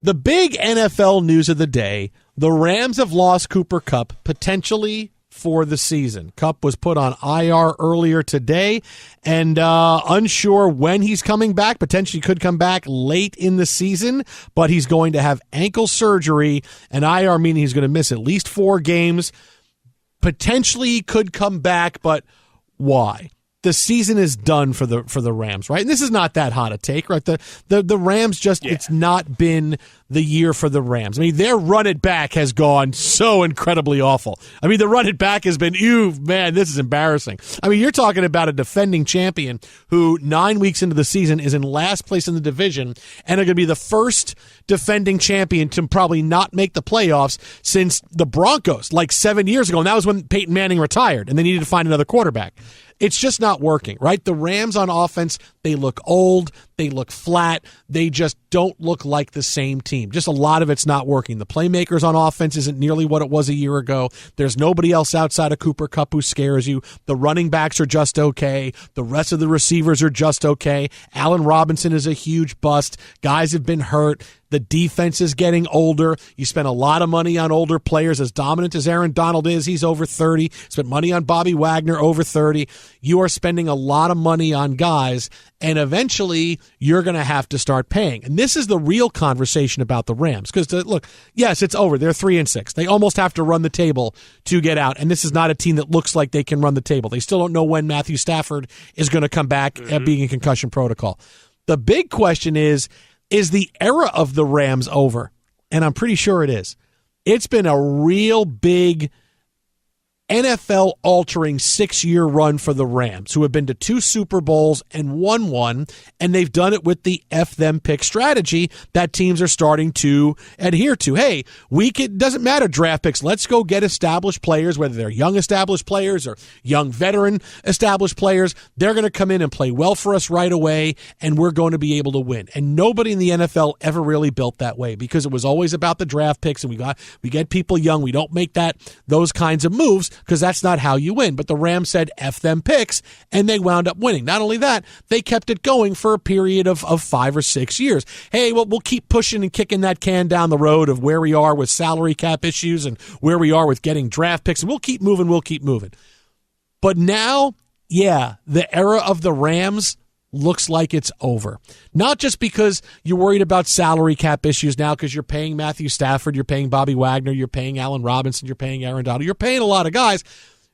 The big NFL news of the day, the Rams have lost Cooper Kupp potentially for the season. Kupp was put on IR earlier today and unsure when he's coming back. Potentially could come back late in the season, but he's going to have ankle surgery, and IR meaning he's going to miss at least 4 games. Potentially he could come back, but why? The season is done for the Rams, right? And this is not that hot a take, right? The Rams it's not been the year for the Rams. I mean, their run it back has gone so incredibly awful. I mean, the run it back has been, man, this is embarrassing. I mean, you're talking about a defending champion who 9 weeks into the season is in last place in the division and are going to be the first defending champion to probably not make the playoffs since the Broncos, like 7 years ago. And that was when Peyton Manning retired and they needed to find another quarterback. It's just not working, right? The Rams on offense, they look old, they look flat, they just don't look like the same team. Just a lot of it's not working. The playmakers on offense isn't nearly what it was a year ago. There's nobody else outside of Cooper Kupp who scares you. The running backs are just okay. The rest of the receivers are just okay. Allen Robinson is a huge bust. Guys have been hurt. The defense is getting older. You spend a lot of money on older players. As dominant as Aaron Donald is, he's over 30. Spent money on Bobby Wagner, over 30. You are spending a lot of money on guys, and eventually you're going to have to start paying. And this is the real conversation about the Rams. Because, look, yes, it's over. They're 3-6. They almost have to run the table to get out. And this is not a team that looks like they can run the table. They still don't know when Matthew Stafford is going to come back at being in concussion protocol. The big question is the era of the Rams over? And I'm pretty sure it is. It's been a real big NFL-altering 6-year run for the Rams, who have been to 2 Super Bowls and won one, and they've done it with the F-them pick strategy that teams are starting to adhere to. Hey, doesn't matter draft picks. Let's go get established players, whether they're young established players or young veteran established players. They're going to come in and play well for us right away, and we're going to be able to win. And nobody in the NFL ever really built that way because it was always about the draft picks, and we get people young. We don't make those kinds of moves, because that's not how you win. But the Rams said F them picks, and they wound up winning. Not only that, they kept it going for a period of 5 or 6 years. Hey, well, we'll keep pushing and kicking that can down the road of where we are with salary cap issues and where we are with getting draft picks, and we'll keep moving. But now, the era of the Rams looks like it's over. Not just because you're worried about salary cap issues now because you're paying Matthew Stafford, you're paying Bobby Wagner, you're paying Allen Robinson, you're paying Aaron Donald, you're paying a lot of guys.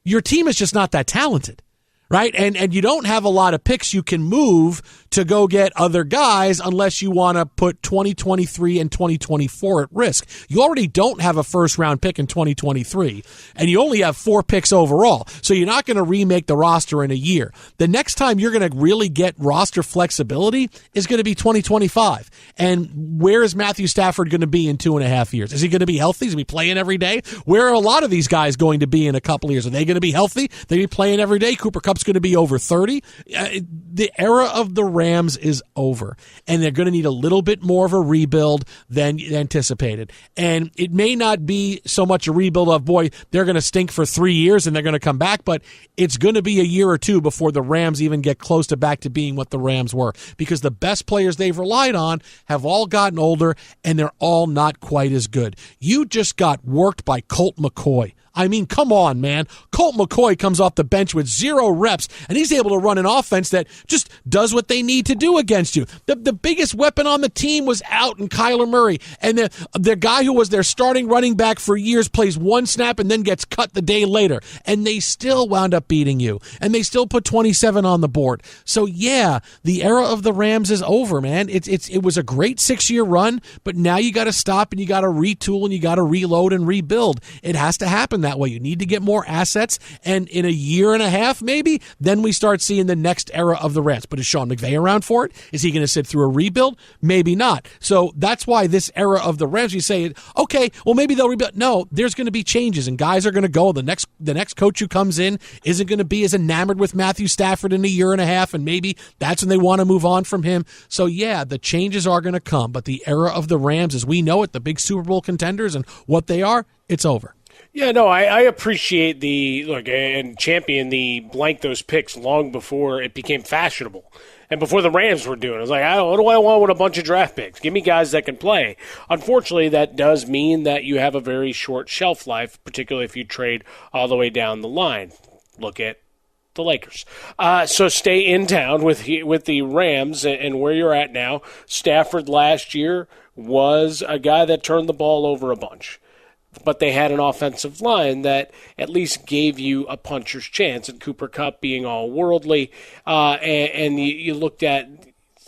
Your team is just not that talented, right? And you don't have a lot of picks you can move to go get other guys unless you want to put 2023 and 2024 at risk. You already don't have a first-round pick in 2023, and you only have 4 picks overall, so you're not going to remake the roster in a year. The next time you're going to really get roster flexibility is going to be 2025. And where is Matthew Stafford going to be in 2.5 years? Is he going to be healthy? Is he going to be playing every day? Where are a lot of these guys going to be in a couple of years? Are they going to be healthy? They're going to be playing every day? Cooper Kupp's going to be over 30? The era of the Rams is over, and they're going to need a little bit more of a rebuild than anticipated. And it may not be so much a rebuild of, boy, they're going to stink for 3 years and they're going to come back, but it's going to be a year or two before the Rams even get close to back to being what the Rams were, because the best players they've relied on have all gotten older, and they're all not quite as good. You just got worked by Colt McCoy. I mean, come on, man. Colt McCoy comes off the bench with 0 reps, and he's able to run an offense that just does what they need to do against you. The biggest weapon on the team was out in Kyler Murray, and the guy who was their starting running back for years plays 1 snap and then gets cut the day later, and they still wound up beating you, and they still put 27 on the board. So, the era of the Rams is over, man. It was a great 6-year run, but now you got to stop, and you got to retool, and you got to reload and rebuild. It has to happen that way. You need to get more assets, and in a year and a half, maybe, then we start seeing the next era of the Rams. But is Sean McVay around for it? Is he going to sit through a rebuild? Maybe not. So that's why this era of the Rams, you say, okay, well, maybe they'll rebuild. No, there's going to be changes, and guys are going to go. The next coach who comes in isn't going to be as enamored with Matthew Stafford in a year and a half, and maybe that's when they want to move on from him. So, the changes are going to come, but the era of the Rams, as we know it, the big Super Bowl contenders and what they are, it's over. Yeah, no, I appreciate and champion the blank those picks long before it became fashionable. And before the Rams were doing it, I was like, what do I want with a bunch of draft picks? Give me guys that can play. Unfortunately, that does mean that you have a very short shelf life, particularly if you trade all the way down the line. Look at the Lakers. So stay in town with the Rams and where you're at now. Stafford last year was a guy that turned the ball over a bunch. But they had an offensive line that at least gave you a puncher's chance, and Cooper Kupp being all worldly. And you looked at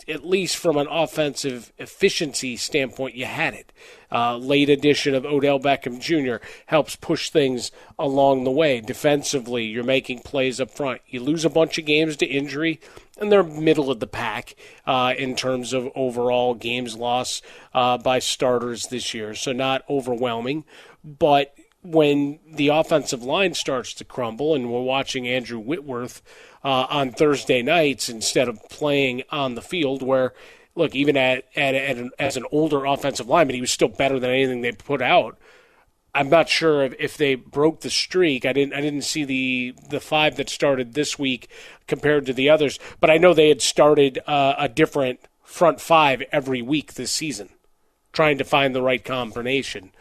least from an offensive efficiency standpoint, you had it. Late addition of Odell Beckham Jr. helps push things along the way. Defensively, you're making plays up front. You lose a bunch of games to injury, and they're middle of the pack in terms of overall games lost by starters this year. So not overwhelming, but when the offensive line starts to crumble, and we're watching Andrew Whitworth on Thursday nights instead of playing on the field, where, look, even as an older offensive lineman, he was still better than anything they put out. I'm not sure if they broke the streak. I didn't see the 5 that started this week compared to the others, but I know they had started a different front 5 every week this season, trying to find the right combination.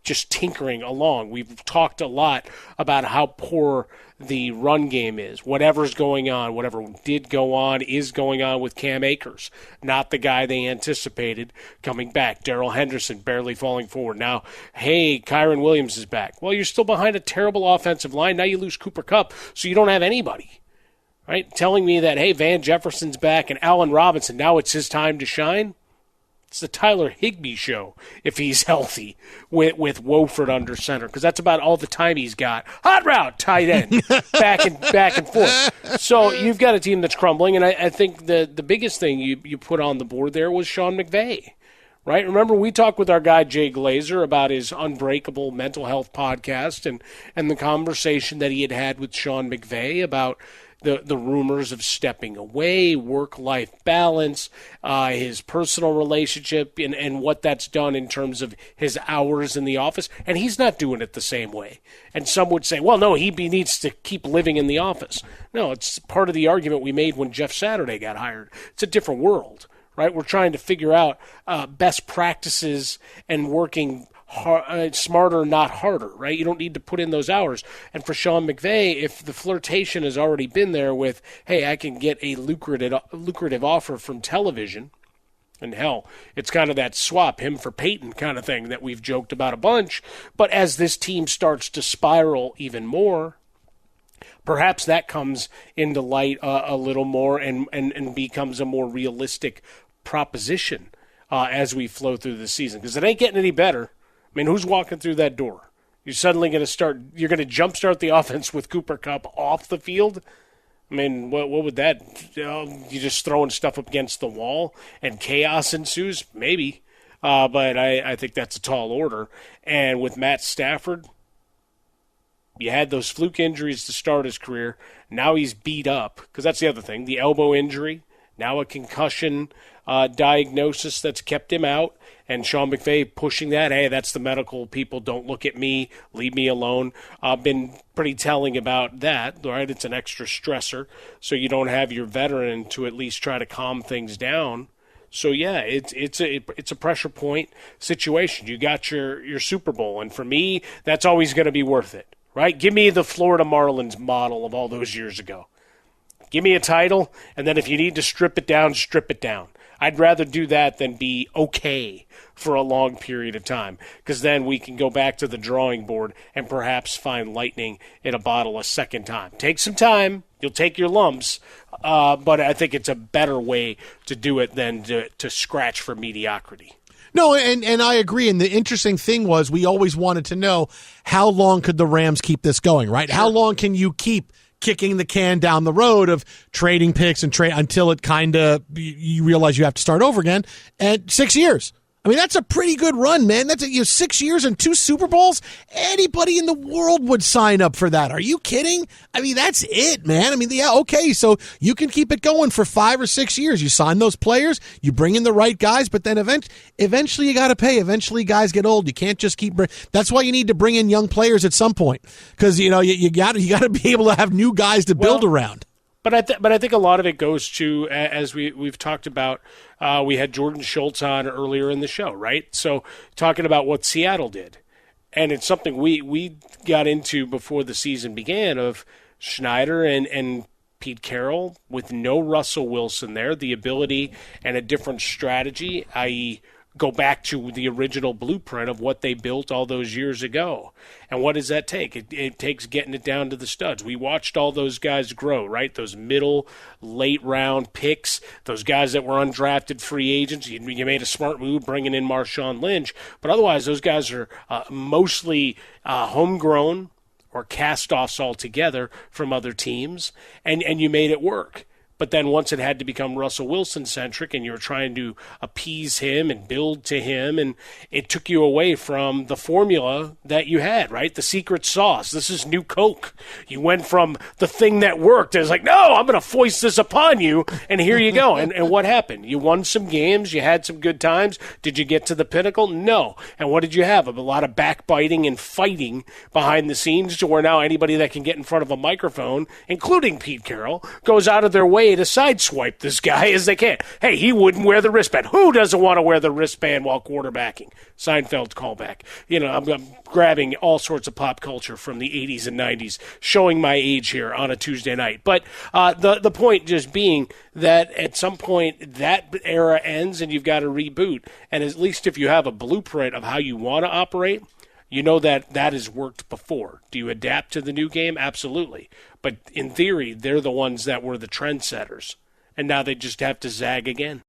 Just tinkering along. We've talked a lot about how poor the run game is. Whatever's going on, whatever did go on, is going on with Cam Akers. Not the guy they anticipated coming back. Darrell Henderson barely falling forward. Now, hey, Kyron Williams is back. Well, you're still behind a terrible offensive line. Now you lose Cooper Kupp, so you don't have anybody. Right? Telling me that, hey, Van Jefferson's back and Allen Robinson, now it's his time to shine? It's the Tyler Higbee show if he's healthy with Wofford under center, because that's about all the time he's got. Hot route, tight end, back and forth. So you've got a team that's crumbling, and I think the biggest thing you put on the board there was Sean McVay, right? Remember, we talked with our guy Jay Glazer about his Unbreakable mental health podcast and the conversation that he had with Sean McVay about the rumors of stepping away, work-life balance, his personal relationship, and what that's done in terms of his hours in the office. And he's not doing it the same way. And some would say, well, no, he needs to keep living in the office. No, it's part of the argument we made when Jeff Saturday got hired. It's a different world, right? We're trying to figure out best practices and working smarter, not harder, right? You don't need to put in those hours. And for Sean McVay, if the flirtation has already been there with, hey, I can get a lucrative offer from television, and hell, it's kind of that swap him for Peyton kind of thing that we've joked about a bunch. But as this team starts to spiral even more, perhaps that comes into light a little more and becomes a more realistic proposition as we flow through the season, because it ain't getting any better. I mean, who's walking through that door? You're suddenly going to you're going to jumpstart the offense with Cooper Kupp off the field? I mean, what would that, you just throwing stuff up against the wall and chaos ensues? Maybe. But I think that's a tall order. And with Matt Stafford, you had those fluke injuries to start his career. Now he's beat up, because that's the other thing, the elbow injury, now a concussion diagnosis that's kept him out. And Sean McVay pushing that, hey, that's the medical people, don't look at me, leave me alone. Been pretty telling about that, right? It's an extra stressor, so you don't have your veteran to at least try to calm things down. So, yeah, it's a pressure point situation. You got your Super Bowl, and for me, that's always going to be worth it, right? Give me the Florida Marlins model of all those years ago. Give me a title, and then if you need to strip it down, strip it down. I'd rather do that than be okay for a long period of time, because then we can go back to the drawing board and perhaps find lightning in a bottle a second time. Take some time. You'll take your lumps, but I think it's a better way to do it than to scratch for mediocrity. No, and I agree. And the interesting thing was we always wanted to know, how long could the Rams keep this going, right? Sure. How long can you keep kicking the can down the road of trading picks and until it kind of, you realize you have to start over again at 6 years. I mean, that's a pretty good run, man. That's 6 years and 2 Super Bowls. Anybody in the world would sign up for that. Are you kidding? I mean, that's it, man. I mean, yeah, okay, so you can keep it going for 5 or 6 years. You sign those players, you bring in the right guys, but then eventually you got to pay. Eventually guys get old. You can't just keep. That's why you need to bring in young players at some point, because you got to be able to have new guys to build around. But I think a lot of it goes to, as we've talked about, we had Jordan Schultz on earlier in the show, right? So talking about what Seattle did. And it's something we got into before the season began, of Schneider and Pete Carroll with no Russell Wilson there, the ability and a different strategy, i.e., go back to the original blueprint of what they built all those years ago. And what does that take? It takes getting it down to the studs. We watched all those guys grow, right? Those middle, late round picks, those guys that were undrafted free agents. You made a smart move bringing in Marshawn Lynch, but otherwise those guys are mostly homegrown or cast-offs altogether from other teams, and you made it work. But then once it had to become Russell Wilson-centric and you were trying to appease him and build to him, and it took you away from the formula that you had, right? The secret sauce. This is new Coke. You went from the thing that worked. It was like, no, I'm going to foist this upon you, and here you go. And what happened? You won some games. You had some good times. Did you get to the pinnacle? No. And what did you have? A lot of backbiting and fighting behind the scenes, to where now anybody that can get in front of a microphone, including Pete Carroll, goes out of their way to sideswipe this guy as they can. Hey, he wouldn't wear the wristband. Who doesn't want to wear the wristband while quarterbacking? Seinfeld callback. You know, I'm grabbing all sorts of pop culture from the 80s and 90s, showing my age here on a Tuesday night. But the point just being that at some point that era ends and you've got to reboot. And at least if you have a blueprint of how you want to operate, you know that has worked before. Do you adapt to the new game? Absolutely. But in theory, they're the ones that were the trendsetters. And now they just have to zag again.